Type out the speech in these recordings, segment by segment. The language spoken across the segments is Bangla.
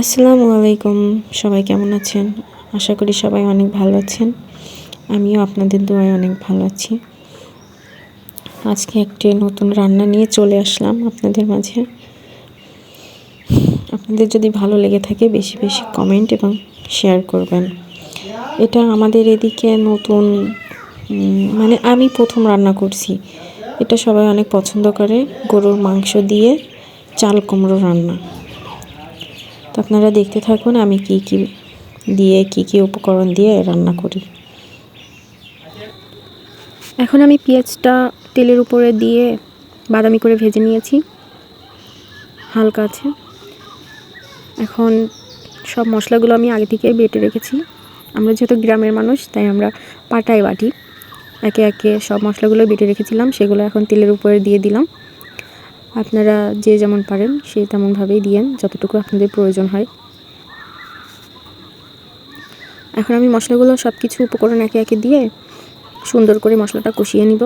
আসসালামু আলাইকুম। সবাই কেমন আছেন? আশা করি সবাই অনেক ভালো আছেন। আমিও আপনাদের দোয়ায় অনেক ভালো আছি। আজকে একটি নতুন রান্না নিয়ে চলে আসলাম আপনাদের মাঝে। আপনাদের যদি ভালো লেগে থাকে বেশি বেশি কমেন্ট এবং শেয়ার করবেন। এটা আমাদের এদিকে নতুন, মানে আমি প্রথম রান্না করছি। এটা সবাই অনেক পছন্দ করে, গরুর মাংস দিয়ে চাল কুমড়ো রান্না। তো আপনারা দেখতে থাকুন আমি কি কি উপকরণ দিয়ে রান্না করি। এখন আমি পেঁয়াজটা তেলের উপরে দিয়ে বাদামি করে ভেজে নিয়েছি হালকা আছে। এখন সব মশলাগুলো আমি আগে থেকে বেটে রেখেছি। আমরা যেহেতু গ্রামের মানুষ তাই আমরা পাটায় বাটি। একে একে সব মশলাগুলো বেটে রেখেছিলাম, সেগুলো এখন তেলের উপরে দিয়ে দিলাম। আপনারা যে যেমন পারেন সেই তেমনভাবেই দিয়েন, যতটুকু আপনাদের প্রয়োজন হয়। এখন আমি মশলাগুলো সব কিছু উপকরণ একে একে দিয়ে সুন্দর করে মশলাটা কষিয়ে নিব।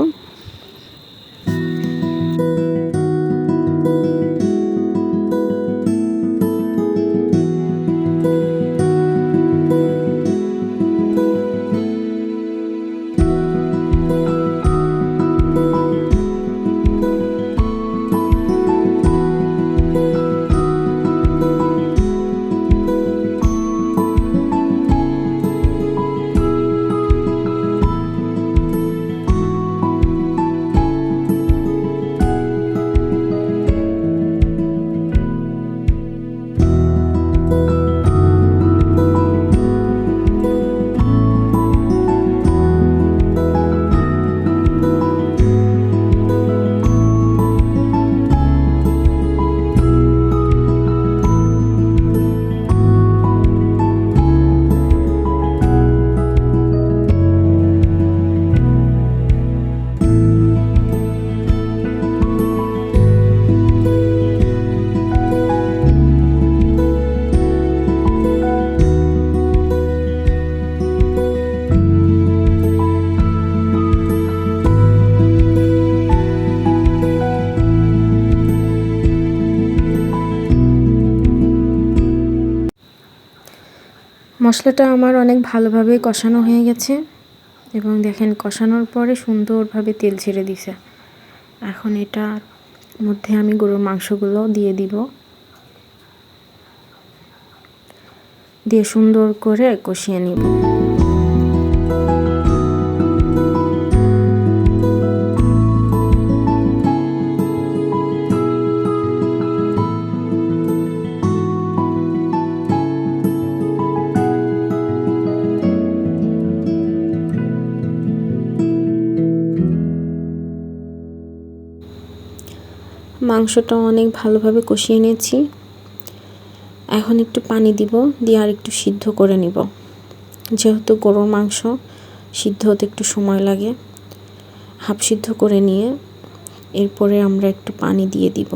মশলাটা আমার অনেক ভালোভাবে কষানো হয়ে গেছে এবং দেখেন কষানোর পরে সুন্দরভাবে তেল ছেড়ে দিছে। এখন এটার মধ্যে আমি গরুর মাংসগুলো দিয়ে দিব, দিয়ে সুন্দর করে কষিয়ে নিব। মাংসটা অনেক ভালোভাবে কষিয়ে নিয়েছি। এখন একটু পানি দিব, দিয়ে আর একটু সিদ্ধ করে নিব। যেহেতু গরুর মাংস সিদ্ধ হতে একটু সময় লাগে, হাফ সিদ্ধ করে নিয়ে এরপরে আমরা একটু পানি দিয়ে দিব।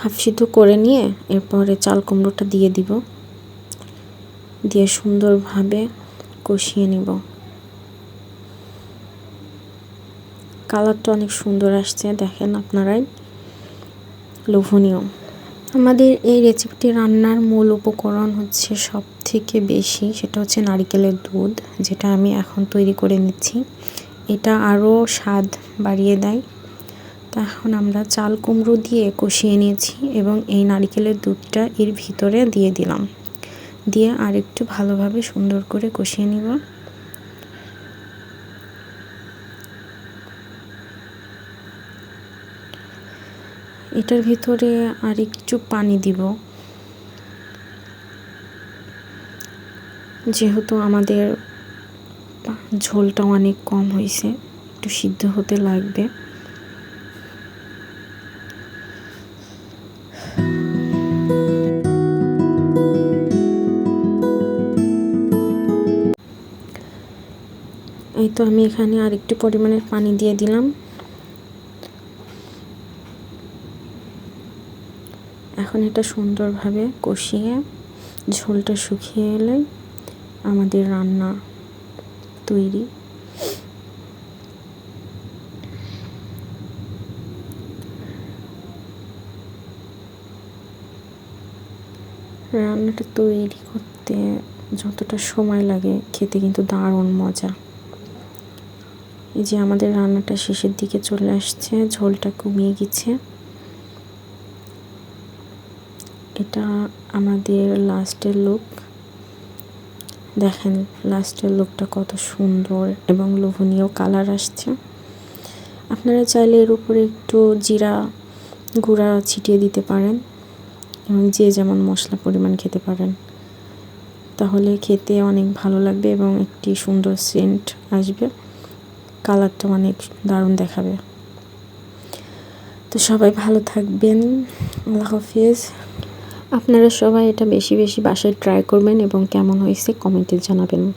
হাফ সিদ্ধ করে নিয়ে এরপরে চাল কুমড়োটা দিয়ে দিব, দিয়ে সুন্দরভাবে কষিয়ে নিব। কালারটা অনেক সুন্দর আসছে, দেখেন আপনারাই, লোভনীয়। আমাদের এই রেসিপিটি রান্নার মূল উপকরণ হচ্ছে সব থেকে বেশি, সেটা হচ্ছে নারকেলের দুধ, যেটা আমি এখন তৈরি করে নিচ্ছি। এটা আরও স্বাদ বাড়িয়ে দেয়। তা এখন আমরা চাল কুমড়ো দিয়ে কষিয়ে নিয়েছি এবং এই নারকেলের দুধটা এর ভিতরে দিয়ে দিলাম, দিয়ে আর একটু ভালোভাবে সুন্দর করে কষিয়ে নিব। এটার ভিতরে আর একটু পানি দিব, যেহেতু আমাদের ঝোলটা অনেক কম হয়েছে, একটু সিদ্ধ হতে লাগবে। এই তো আমি এখানে আর একটু পরিমাণের পানি দিয়ে দিলাম। এখন এটা সুন্দরভাবে কষিয়ে ঝোলটা শুকিয়ে এলে আমাদের রান্না তৈরি। রান্নাটা তৈরি করতে যতটা সময় লাগে খেতে কিন্তু দারুণ মজা। এই যে আমাদের রান্নাটা শেষের দিকে চলে আসছে, ঝোলটা কমিয়ে গেছে। এটা আমাদের লাস্টের লুক। দেখেন লাস্টের লুকটা কত সুন্দর এবং লোভনীয় কালার আসছে। আপনারা চাইলে এর উপরে একটু জিরা গুঁড়া ছিটিয়ে দিতে পারেন এবং যে যেমন মশলা পরিমাণ খেতে পারেন, তাহলে খেতে অনেক ভালো লাগবে এবং একটি সুন্দর সেন্ট আসবে, কালারটা অনেক দারুণ দেখাবে। তো সবাই ভালো থাকবেন, আল্লাহ হাফিজ। আপনারা সবাই এটা বেশি বেশি বাসায় ট্রাই করবেন এবং কেমন হয়েছে কমেন্টে জানাবেন।